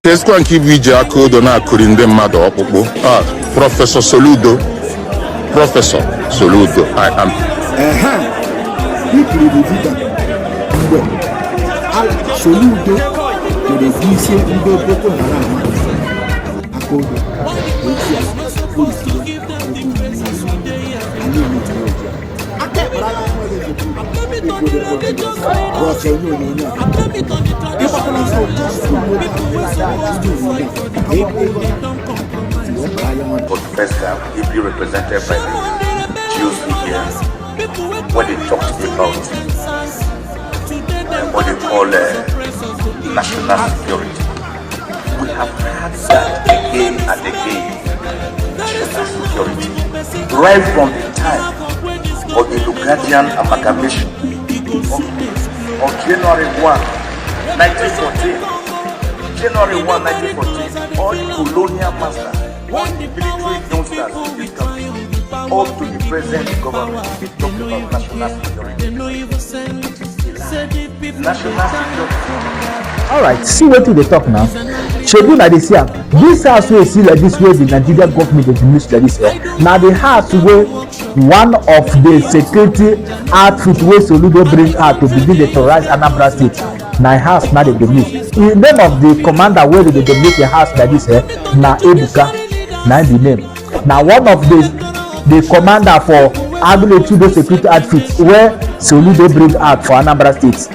Tesco and Kivija Kodona Kurinde Mado Professor Soludo. Professor Soludo, I am. Soludo, the vision in the Boko For the first time, he'll be represented by the Jews here when they talked about what they call national security. We have had that again and again. National security, right from the time of the Lugadian amalgamation of January 1, 1914. January 1, 1914, all the colonial masters, all the military youngsters in this country, up to the present government, they talk about national security. National security. Alright, see what they talk now. Shebu na this year. This house we see like this way the Nigerian government dey use like this here. Now the house where one of the security outfit wey Soludo bring out to begin the terrorize Anambra State. Na house now they use. In name of the commander where they make the house like this here. Na Ebuka, na the name. Now one of the commander for Agule security outfit where Soludo bring out for Anambra State.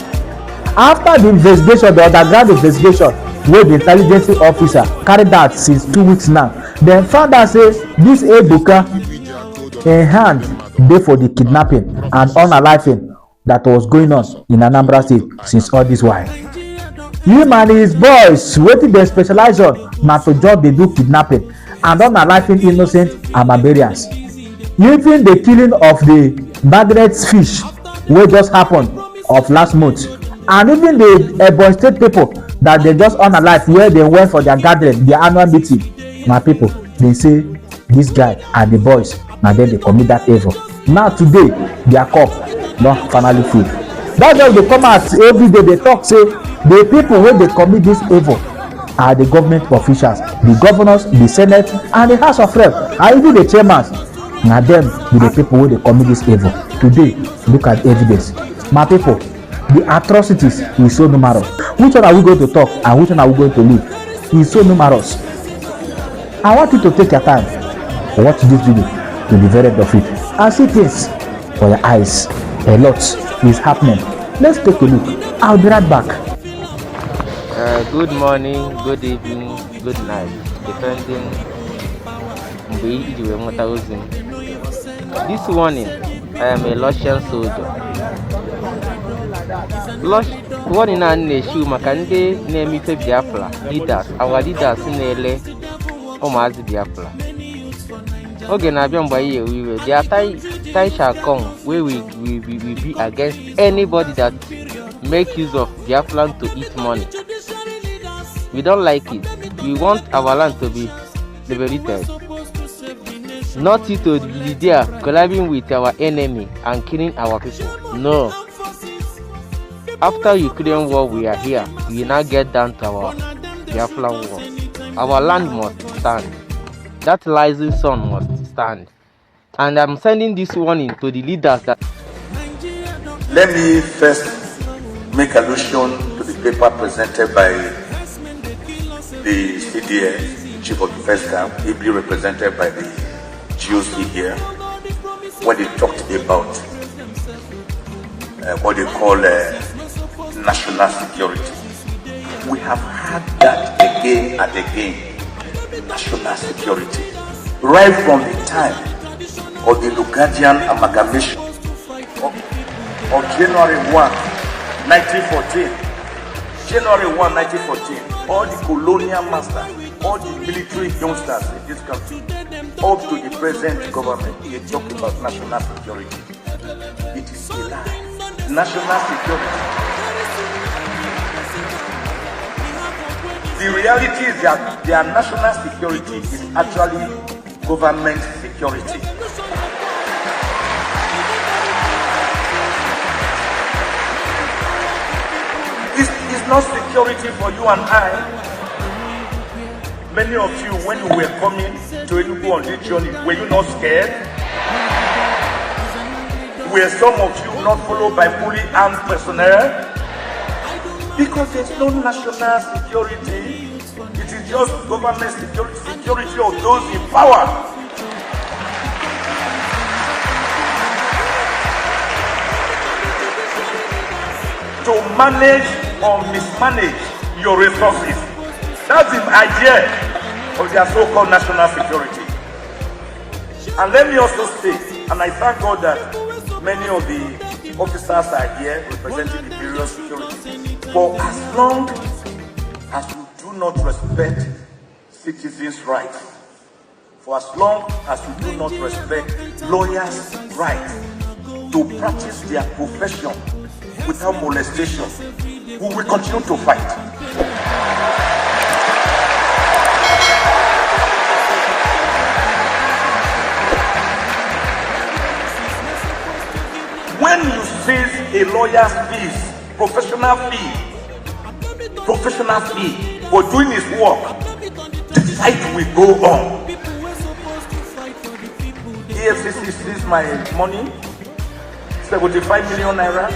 After the investigation, the underground investigation wey the intelligence officer carried out since 2 weeks now, dem found out say this Ebuka in hand dey for the kidnapping and unaliving that was going on in Anambra State since all this while. Him and his boys wetin dem specialize on na to just dey do kidnapping and unaliving innocent Amabarians. Even the killing of the Margaret fish wey just happen of last month, and even the Ebonyi State people that they just unalive where they went for their gathering, their annual meeting. My people, they say this guy and the boys, now then they commit that evil. Now today, their cup don finally full. That's why they come out every day, they talk say the people wey dey commit this evil are the government officials, the governors, the senate, and the house of rep, and even the chairman. Na them be the people wey dey commit this evil. Today, look at evidence. My people, the atrocities is so numerous. Which one are we going to talk and which one are we going to leave? It's so numerous. I want you to take your time, watch this video to the very end of it, and see things for your eyes. A lot is happening. Let's take a look. I'll be right back. Good morning, good evening, good night, depending on this morning. I am a Russian soldier. Warning and issue Makande name it Biafra leaders, our leaders in LA Omazi Biafra. Okay, now we will their time shall come where we be against anybody that make use of Biafran to eat money. We don't like it. We want our land to be liberated. Not it to be there collabing with our enemy and killing our people. No. After Ukraine war, we are here. We now get down to our Biafra war. Our land must stand. That rising sun must stand. And I'm sending this warning to the leaders that. Let me first make allusion to the paper presented by the CDS, Chief of Defense Staff, ably represented by the GOC here, when they talked about what they call national security. We have had that again and again. National security, right from the time of the Lugadian amalgamation of January 1, 1914. January 1, 1914. All the colonial masters, all the military youngsters in this country, up to the present government, they talk about national security. It is a lie. National security. The reality is that their national security is actually government security. It's not security for you and I. Many of you, when you were coming to Enugu on this journey, were you not scared? Were some of you not followed by fully armed personnel? Because there's no national security. It is just government security of those in power. To manage or mismanage your resources. That's the idea of their so-called national security. And let me also say, and I thank God that many of the officers are here representing the various security. For as long as you do not respect citizens' rights, for as long as you do not respect lawyers' rights to practice their profession without molestation, we will continue to fight. When you seize a lawyer's fees, professional fee for doing his work, the fight will go on. EFCC seized my money, 75 million naira.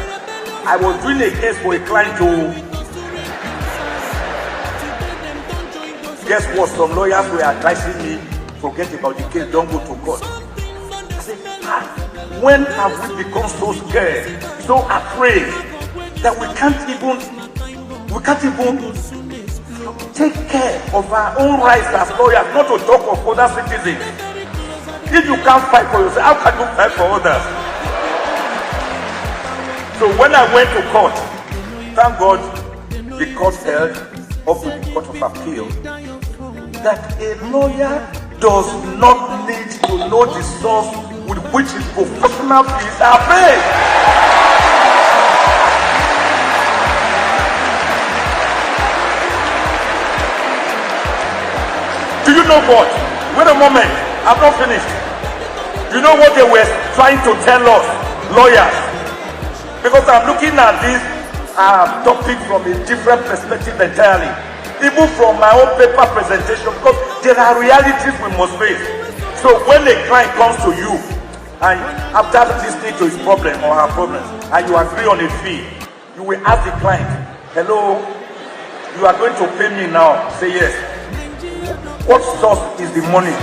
I was doing a case for a client to guess what? Some lawyers were advising me, forget about the case, don't go to court. I said, when have we become so scared, so afraid that we can't even take care of our own rights as lawyers, not to talk of other citizens? If you can't fight for yourself, how can you fight for others? So when I went to court, thank God the court held up to the Court of Appeal that a lawyer does not need to know the source with which his professional fees are paid. Do you know what? Wait a moment, I'm not finished. You know what they were trying to tell us, lawyers? Because I'm looking at this topic from a different perspective entirely. Even from my own paper presentation, because there are realities we must face. So when a client comes to you, and after listening to his problem or her problems, and you agree on a fee, you will ask the client, hello, you are going to pay me now. Say yes. What source is the money?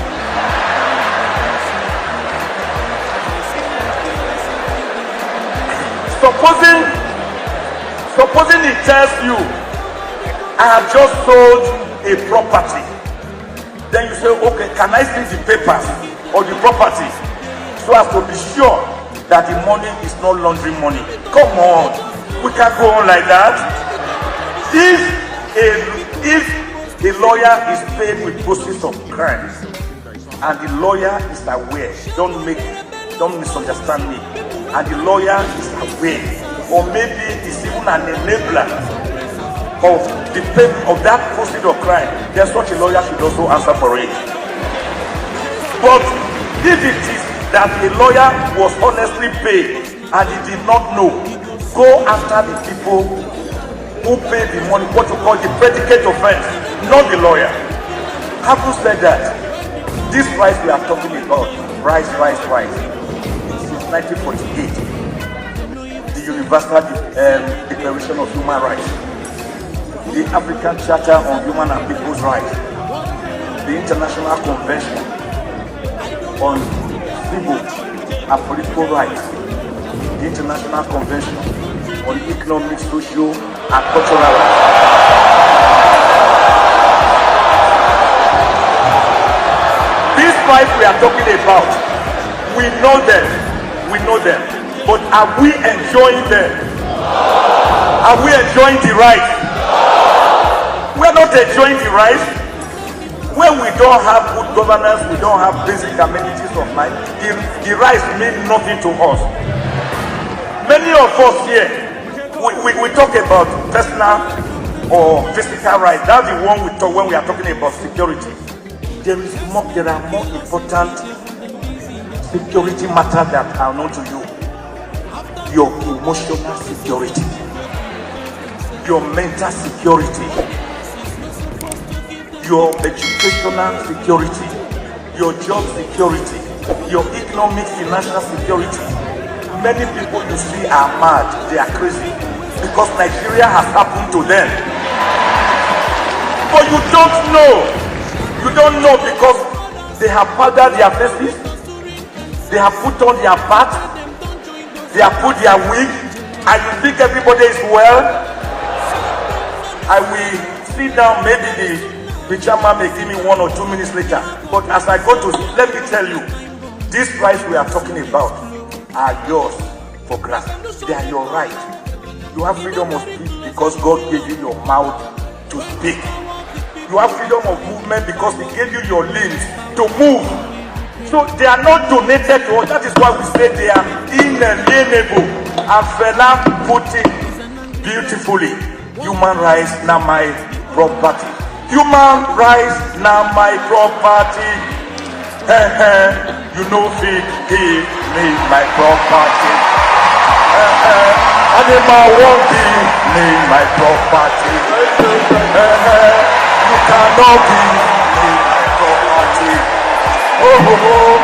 Supposing he tells you, I have just sold a property. Then you say, okay, can I see the papers or the property so as to be sure that the money is not laundering money? Come on, we can't go on like that. If a lawyer is paid with proceeds of crime and the lawyer is aware, don't misunderstand me, and the lawyer is aware, or maybe is even an enabler of the payment of that proceed of crime, then such a lawyer should also answer for it. But if it is that a lawyer was honestly paid and he did not know, go after the people who pay the money, what you call the predicate offense, not the lawyer. Having said that, this rights we are talking about, rights. Since 1948. The Universal Declaration of Human Rights, the African Charter on Human and People's Rights, the International Convention on Civil and Political Rights, the International Convention on Economic, Social and Cultural Rights. These rights we are talking about, we know them, but are we enjoying them? Are we enjoying the rights? We are not enjoying the rights. When we don't have good governance, we don't have basic amenities of life, the rights mean nothing to us. Many of us here, we talk about personal or physical rights. That's the one we talk when we are talking about security. There are more important security matters that are known to you. Your emotional security, your mental security, your educational security, your job security, your economic financial security. Many people you see are mad, they are crazy, because Nigeria has happened to them. But you don't know. You don't know because they have powdered their faces, they have put on their bat, they have put their wig, and you think everybody is well. I will sit down, maybe the chairman may give me 1 or 2 minutes later. But as I go to, let me tell you, these rights we are talking about are yours for grasp. They are your right. You have freedom of speech because God gave you your mouth to speak. You have freedom of movement because He gave you your limbs to move. So they are not donated to us. That is why we say they are inalienable. And Fela put it beautifully. Human rights, not my property. Human rights, not my property. You know, feed me my property. Animal won't be me my property. You cannot be me my property. Oh,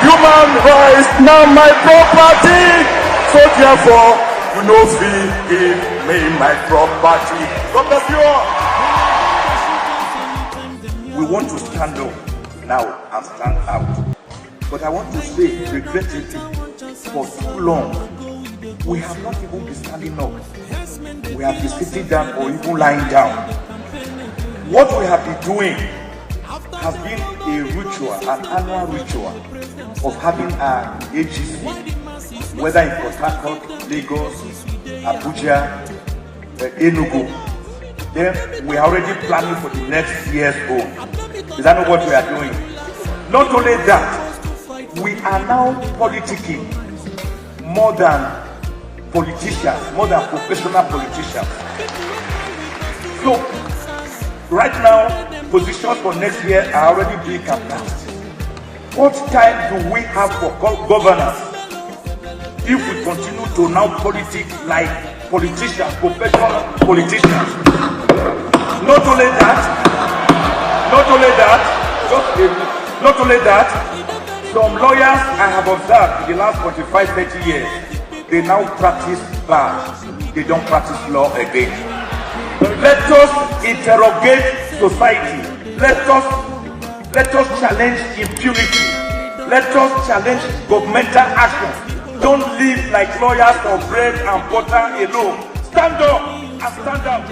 human rights, not my property. So therefore, you know, feed me my property. God bless you all. We want to stand up now and stand out. But I want to say, regrettably, for too long, we have not even been standing up. We have been sitting down or even lying down. What we have been doing has been a ritual, an annual ritual of having an AGC, whether in Port Harcourt, Lagos, Abuja, Enugu. Then we are already planning for the next year's own. Is that not what we are doing? Not only that, we are now politicking more than politicians, more than professional politicians. So, right now, positions for next year are already being campaigns. What time do we have for governance if we continue to now politic like politicians, professional politicians? Not only that, some lawyers I have observed in the last 45-30 years, they now practice bar. They don't practice law again. Let us interrogate society. Let us challenge impunity. Let us challenge governmental action. Don't live like lawyers or bread and butter alone. Stand up and stand out.